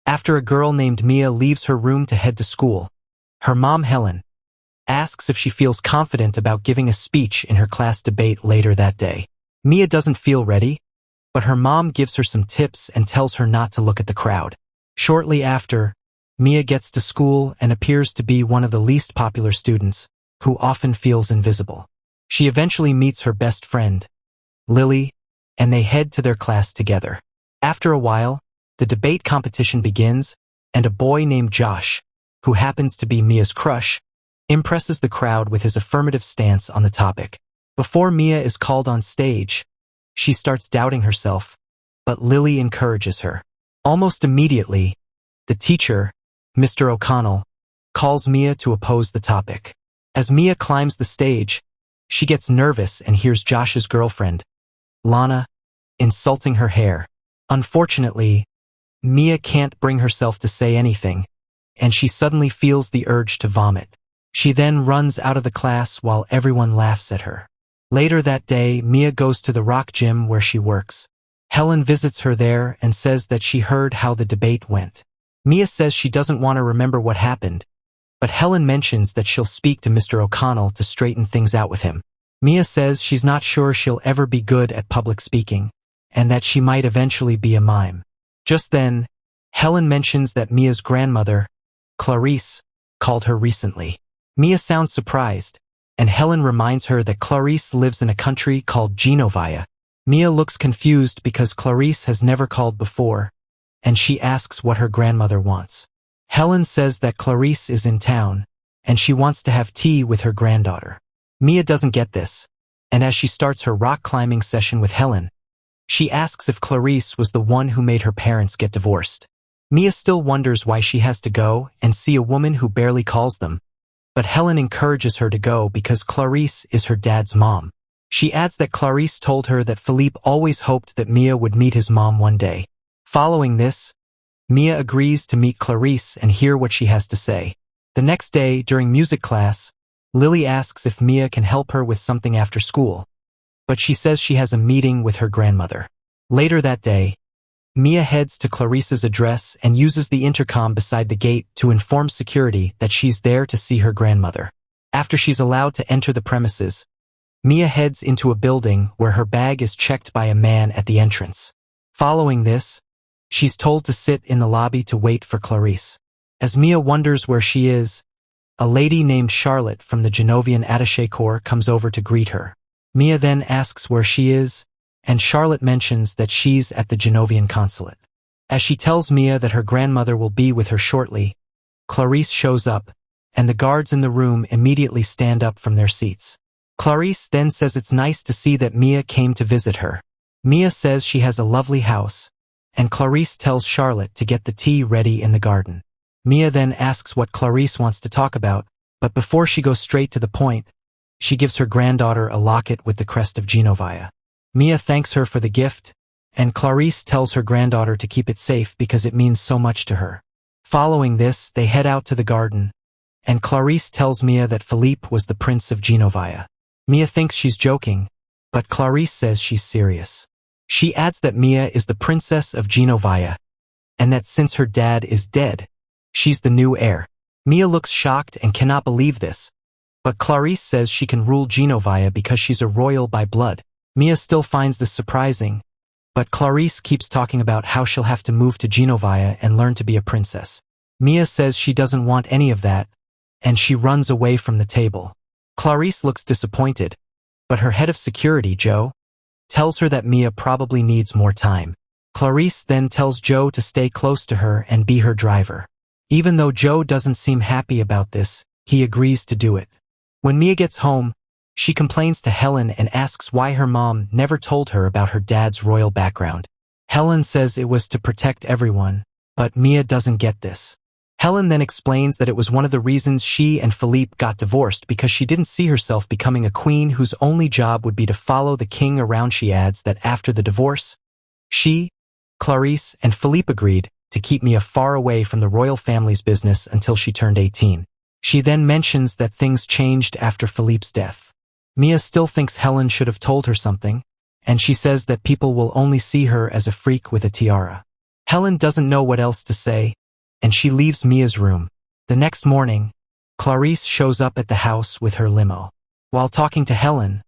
After a girl named Mia leaves her room to head to school, her mom, Helen, asks if she feels confident about giving a speech in her class debate later that day. Mia doesn't feel ready, but her mom gives her some tips and tells her not to look at the crowd. Shortly after, Mia gets to school and appears to be one of the least popular students, who often feels invisible. She eventually meets her best friend, Lily, and they head to their class together. After a while, the debate competition begins, and a boy named Josh, who happens to be Mia's crush, impresses the crowd with his affirmative stance on the topic. Before Mia is called on stage, she starts doubting herself, but Lily encourages her. Almost immediately, the teacher, Mr. O'Connell, calls Mia to oppose the topic. As Mia climbs the stage, she gets nervous and hears Josh's girlfriend, Lana, insulting her hair. Unfortunately, Mia can't bring herself to say anything, and she suddenly feels the urge to vomit. She then runs out of the class while everyone laughs at her. Later that day, Mia goes to the rock gym where she works. Helen visits her there and says that she heard how the debate went. Mia says she doesn't want to remember what happened, but Helen mentions that she'll speak to Mr. O'Connell to straighten things out with him. Mia says she's not sure she'll ever be good at public speaking, and that she might eventually be a mime. Just then, Helen mentions that Mia's grandmother, Clarice, called her recently. Mia sounds surprised, and Helen reminds her that Clarice lives in a country called Genovia. Mia looks confused because Clarice has never called before, and she asks what her grandmother wants. Helen says that Clarice is in town, and she wants to have tea with her granddaughter. Mia doesn't get this, and as she starts her rock climbing session with Helen, she asks if Clarice was the one who made her parents get divorced. Mia still wonders why she has to go and see a woman who barely calls them, but Helen encourages her to go because Clarice is her dad's mom. She adds that Clarice told her that Philippe always hoped that Mia would meet his mom one day. Following this, Mia agrees to meet Clarice and hear what she has to say. The next day, during music class, Lily asks if Mia can help her with something after school, but she says she has a meeting with her grandmother. Later that day, Mia heads to Clarice's address and uses the intercom beside the gate to inform security that she's there to see her grandmother. After she's allowed to enter the premises, Mia heads into a building where her bag is checked by a man at the entrance. Following this, she's told to sit in the lobby to wait for Clarice. As Mia wonders where she is, a lady named Charlotte from the Genovian attaché corps comes over to greet her. Mia then asks where she is, and Charlotte mentions that she's at the Genovian consulate. As she tells Mia that her grandmother will be with her shortly, Clarice shows up, and the guards in the room immediately stand up from their seats. Clarice then says it's nice to see that Mia came to visit her. Mia says she has a lovely house, and Clarice tells Charlotte to get the tea ready in the garden. Mia then asks what Clarice wants to talk about, but before she goes straight to the point, she gives her granddaughter a locket with the crest of Genovia. Mia thanks her for the gift, and Clarice tells her granddaughter to keep it safe because it means so much to her. Following this, they head out to the garden, and Clarice tells Mia that Philippe was the prince of Genovia. Mia thinks she's joking, but Clarice says she's serious. She adds that Mia is the princess of Genovia, and that since her dad is dead, she's the new heir. Mia looks shocked and cannot believe this, but Clarice says she can rule Genovia because she's a royal by blood. Mia still finds this surprising, but Clarice keeps talking about how she'll have to move to Genovia and learn to be a princess. Mia says she doesn't want any of that, and she runs away from the table. Clarice looks disappointed, but her head of security, Joe, tells her that Mia probably needs more time. Clarice then tells Joe to stay close to her and be her driver. Even though Joe doesn't seem happy about this, he agrees to do it. When Mia gets home, she complains to Helen and asks why her mom never told her about her dad's royal background. Helen says it was to protect everyone, but Mia doesn't get this. Helen then explains that it was one of the reasons she and Philippe got divorced because she didn't see herself becoming a queen whose only job would be to follow the king around. She adds that after the divorce, she, Clarice, and Philippe agreed to keep Mia far away from the royal family's business until she turned 18. She then mentions that things changed after Philippe's death. Mia still thinks Helen should have told her something, and she says that people will only see her as a freak with a tiara. Helen doesn't know what else to say, and she leaves Mia's room. The next morning, Clarice shows up at the house with her limo. While talking to Helen,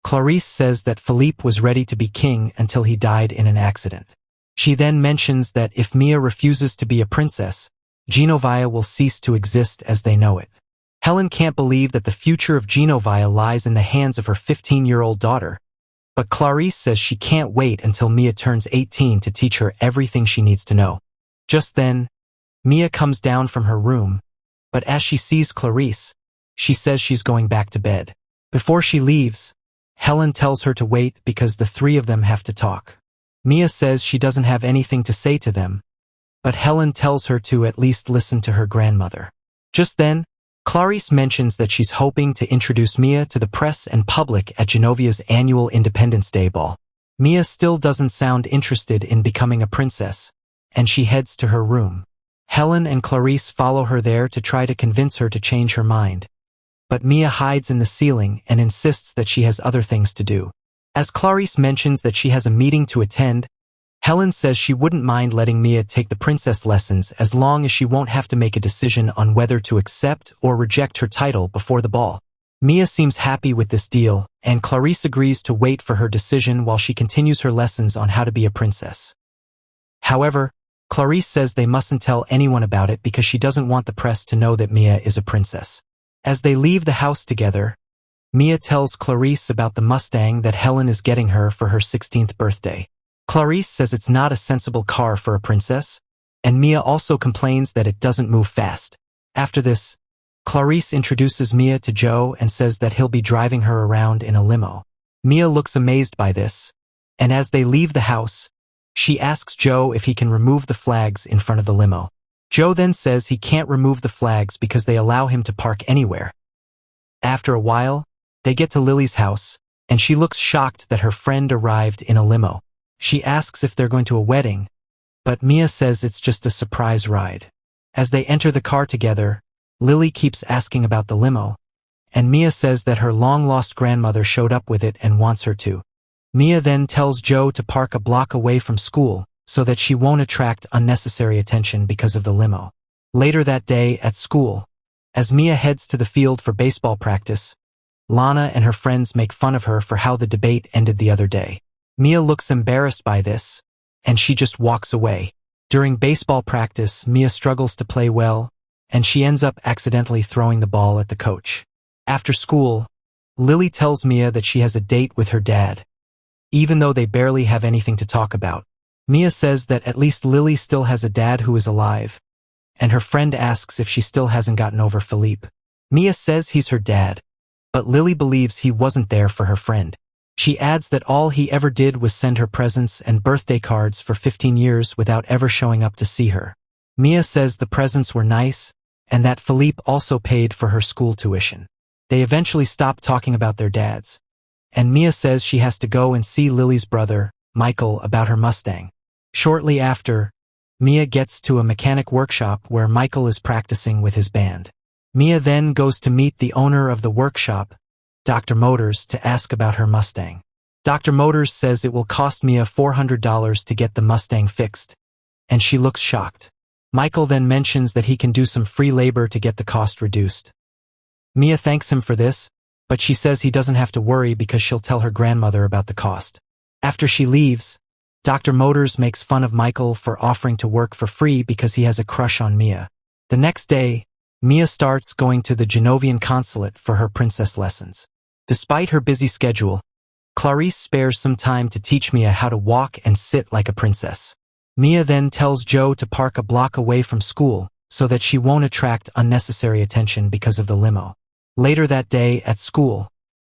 Clarice says that Philippe was ready to be king until he died in an accident. She then mentions that if Mia refuses to be a princess, Genovia will cease to exist as they know it. Helen can't believe that the future of Genovia lies in the hands of her 15-year-old daughter, but Clarice says she can't wait until Mia turns 18 to teach her everything she needs to know. Just then, Mia comes down from her room, but as she sees Clarice, she says she's going back to bed. Before she leaves, Helen tells her to wait because the three of them have to talk. Mia says she doesn't have anything to say to them, but Helen tells her to at least listen to her grandmother. Just then, Clarice mentions that she's hoping to introduce Mia to the press and public at Genovia's annual Independence Day ball. Mia still doesn't sound interested in becoming a princess, and she heads to her room. Helen and Clarice follow her there to try to convince her to change her mind. But Mia hides in the ceiling and insists that she has other things to do. As Clarice mentions that she has a meeting to attend, Helen says she wouldn't mind letting Mia take the princess lessons as long as she won't have to make a decision on whether to accept or reject her title before the ball. Mia seems happy with this deal, and Clarice agrees to wait for her decision while she continues her lessons on how to be a princess. However, Clarice says they mustn't tell anyone about it because she doesn't want the press to know that Mia is a princess. As they leave the house together, Mia tells Clarice about the Mustang that Helen is getting her for her 16th birthday. Clarice says it's not a sensible car for a princess, and Mia also complains that it doesn't move fast. After this, Clarice introduces Mia to Joe and says that he'll be driving her around in a limo. Mia looks amazed by this, and as they leave the house, she asks Joe if he can remove the flags in front of the limo. Joe then says he can't remove the flags because they allow him to park anywhere. After a while, they get to Lily's house, and she looks shocked that her friend arrived in a limo. She asks if they're going to a wedding, but Mia says it's just a surprise ride. As they enter the car together, Lily keeps asking about the limo, and Mia says that her long-lost grandmother showed up with it and wants her to. Mia then tells Joe to park a block away from school so that she won't attract unnecessary attention because of the limo. Later that day at school, as Mia heads to the field for baseball practice, Lana and her friends make fun of her for how the debate ended the other day. Mia looks embarrassed by this, and she just walks away. During baseball practice, Mia struggles to play well, and she ends up accidentally throwing the ball at the coach. After school, Lily tells Mia that she has a date with her dad, even though they barely have anything to talk about. Mia says that at least Lily still has a dad who is alive, and her friend asks if she still hasn't gotten over Philippe. Mia says he's her dad, but Lily believes he wasn't there for her friend. She adds that all he ever did was send her presents and birthday cards for 15 years without ever showing up to see her. Mia says the presents were nice, and that Philippe also paid for her school tuition. They eventually stop talking about their dads, and Mia says she has to go and see Lily's brother, Michael, about her Mustang. Shortly after, Mia gets to a mechanic workshop where Michael is practicing with his band. Mia then goes to meet the owner of the workshop, Dr. Motors, to ask about her Mustang. Dr. Motors says it will cost Mia $400 to get the Mustang fixed, and she looks shocked. Michael then mentions that he can do some free labor to get the cost reduced. Mia thanks him for this, but she says he doesn't have to worry because she'll tell her grandmother about the cost. After she leaves, Dr. Motors makes fun of Michael for offering to work for free because he has a crush on Mia. The next day, Mia starts going to the Genovian consulate for her princess lessons. Despite her busy schedule, Clarice spares some time to teach Mia how to walk and sit like a princess. Mia then tells Joe to park a block away from school so that she won't attract unnecessary attention because of the limo. Later that day at school,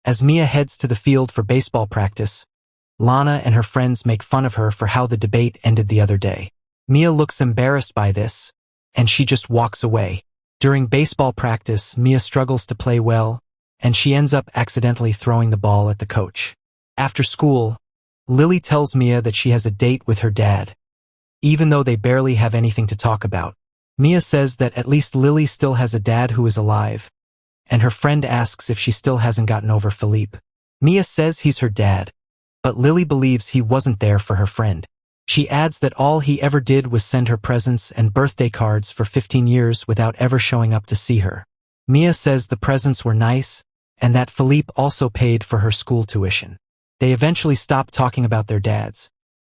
as Mia heads to the field for baseball practice, Lana and her friends make fun of her for how the debate ended the other day. Mia looks embarrassed by this, and she just walks away. During baseball practice, Mia struggles to play well, and she ends up accidentally throwing the ball at the coach. After school, Lily tells Mia that she has a date with her dad, even though they barely have anything to talk about. Mia says that at least Lily still has a dad who is alive, and her friend asks if she still hasn't gotten over Philippe. Mia says he's her dad, but Lily believes he wasn't there for her friend. She adds that all he ever did was send her presents and birthday cards for 15 years without ever showing up to see her. Mia says the presents were nice, and that Philippe also paid for her school tuition. They eventually stop talking about their dads,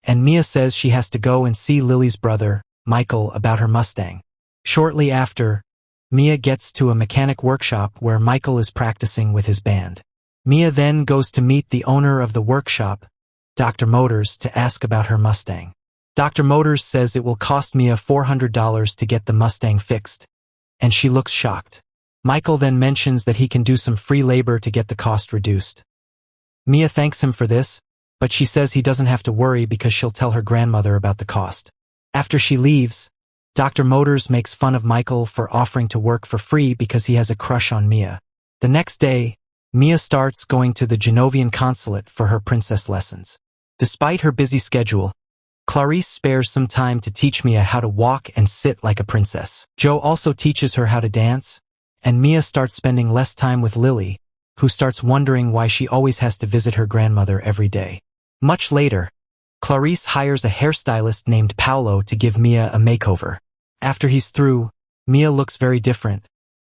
and Mia says she has to go and see Lily's brother, Michael, about her Mustang. Shortly after, Mia gets to a mechanic workshop where Michael is practicing with his band. Mia then goes to meet the owner of the workshop, Dr. Motors, to ask about her Mustang. Dr. Motors says it will cost Mia $400 to get the Mustang fixed, and she looks shocked. Michael then mentions that he can do some free labor to get the cost reduced. Mia thanks him for this, but she says he doesn't have to worry because she'll tell her grandmother about the cost. After she leaves, Dr. Motors makes fun of Michael for offering to work for free because he has a crush on Mia. The next day, Mia starts going to the Genovian consulate for her princess lessons. Despite her busy schedule, Clarice spares some time to teach Mia how to walk and sit like a princess. Joe also teaches her how to dance, and Mia starts spending less time with Lily, who starts wondering why she always has to visit her grandmother every day. Much later, Clarice hires a hairstylist named Paolo to give Mia a makeover. After he's through, Mia looks very different,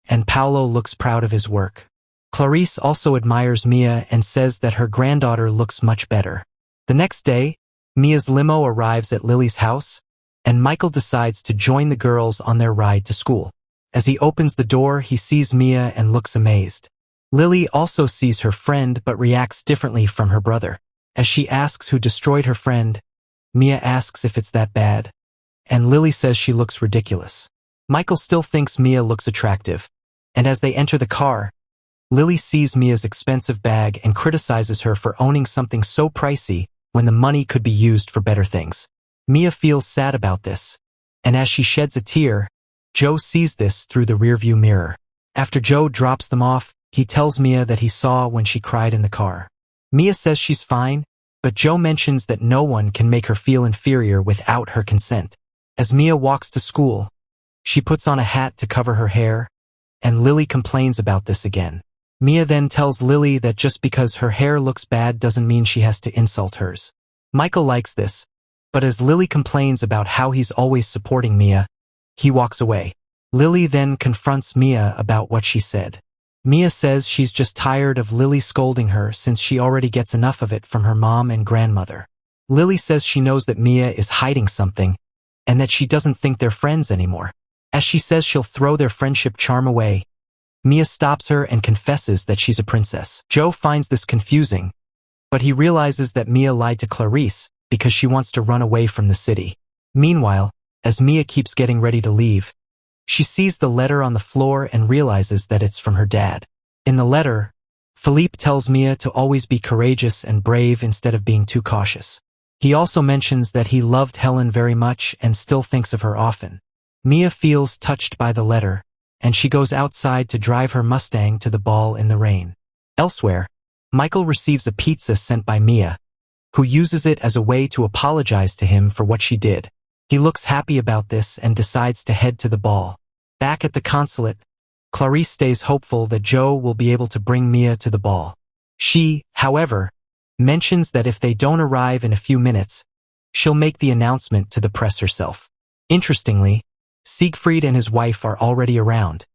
and Paolo looks proud of his work. Clarice also admires Mia and says that her granddaughter looks much better. The next day, Mia's limo arrives at Lily's house, and Michael decides to join the girls on their ride to school. As he opens the door, he sees Mia and looks amazed. Lily also sees her friend but reacts differently from her brother. As she asks who destroyed her friend, Mia asks if it's that bad, and Lily says she looks ridiculous. Michael still thinks Mia looks attractive, and as they enter the car, Lily sees Mia's expensive bag and criticizes her for owning something so pricey when the money could be used for better things. Mia feels sad about this, and as she sheds a tear, Joe sees this through the rearview mirror. After Joe drops them off, he tells Mia that he saw when she cried in the car. Mia says she's fine, but Joe mentions that no one can make her feel inferior without her consent. As Mia walks to school, she puts on a hat to cover her hair, and Lily complains about this again. Mia then tells Lily that just because her hair looks bad doesn't mean she has to insult hers. Michael likes this, but as Lily complains about how he's always supporting Mia, he walks away. Lily then confronts Mia about what she said. Mia says she's just tired of Lily scolding her since she already gets enough of it from her mom and grandmother. Lily says she knows that Mia is hiding something, and that she doesn't think they're friends anymore. As she says she'll throw their friendship charm away, Mia stops her and confesses that she's a princess. Joe finds this confusing, but he realizes that Mia lied to Clarice because she wants to run away from the city. Meanwhile, as Mia keeps getting ready to leave, she sees the letter on the floor and realizes that it's from her dad. In the letter, Philippe tells Mia to always be courageous and brave instead of being too cautious. He also mentions that he loved Helen very much and still thinks of her often. Mia feels touched by the letter, and she goes outside to drive her Mustang to the ball in the rain. Elsewhere, Michael receives a pizza sent by Mia, who uses it as a way to apologize to him for what she did. He looks happy about this and decides to head to the ball. Back at the consulate, Clarice stays hopeful that Joe will be able to bring Mia to the ball. She, however, mentions that if they don't arrive in a few minutes, she'll make the announcement to the press herself. Interestingly, Siegfried and his wife are already around,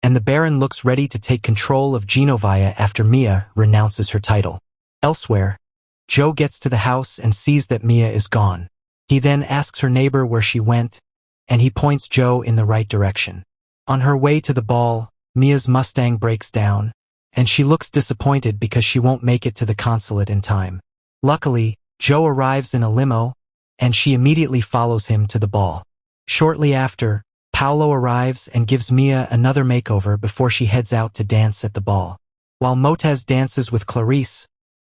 and the Baron looks ready to take control of Genovia after Mia renounces her title. Elsewhere, Joe gets to the house and sees that Mia is gone. He then asks her neighbor where she went, and he points Joe in the right direction. On her way to the ball, Mia's Mustang breaks down, and she looks disappointed because she won't make it to the consulate in time. Luckily, Joe arrives in a limo, and she immediately follows him to the ball. Shortly after, Paolo arrives and gives Mia another makeover before she heads out to dance at the ball. While Motez dances with Clarice,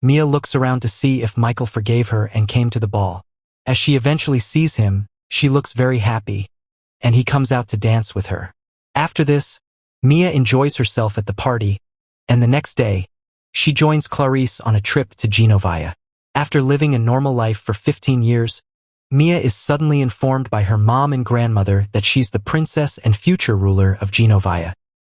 Mia looks around to see if Michael forgave her and came to the ball. As she eventually sees him, she looks very happy, and he comes out to dance with her. After this, Mia enjoys herself at the party, and the next day, she joins Clarice on a trip to Genovia. After living a normal life for 15 years, Mia is suddenly informed by her mom and grandmother that she's the princess and future ruler of Genovia.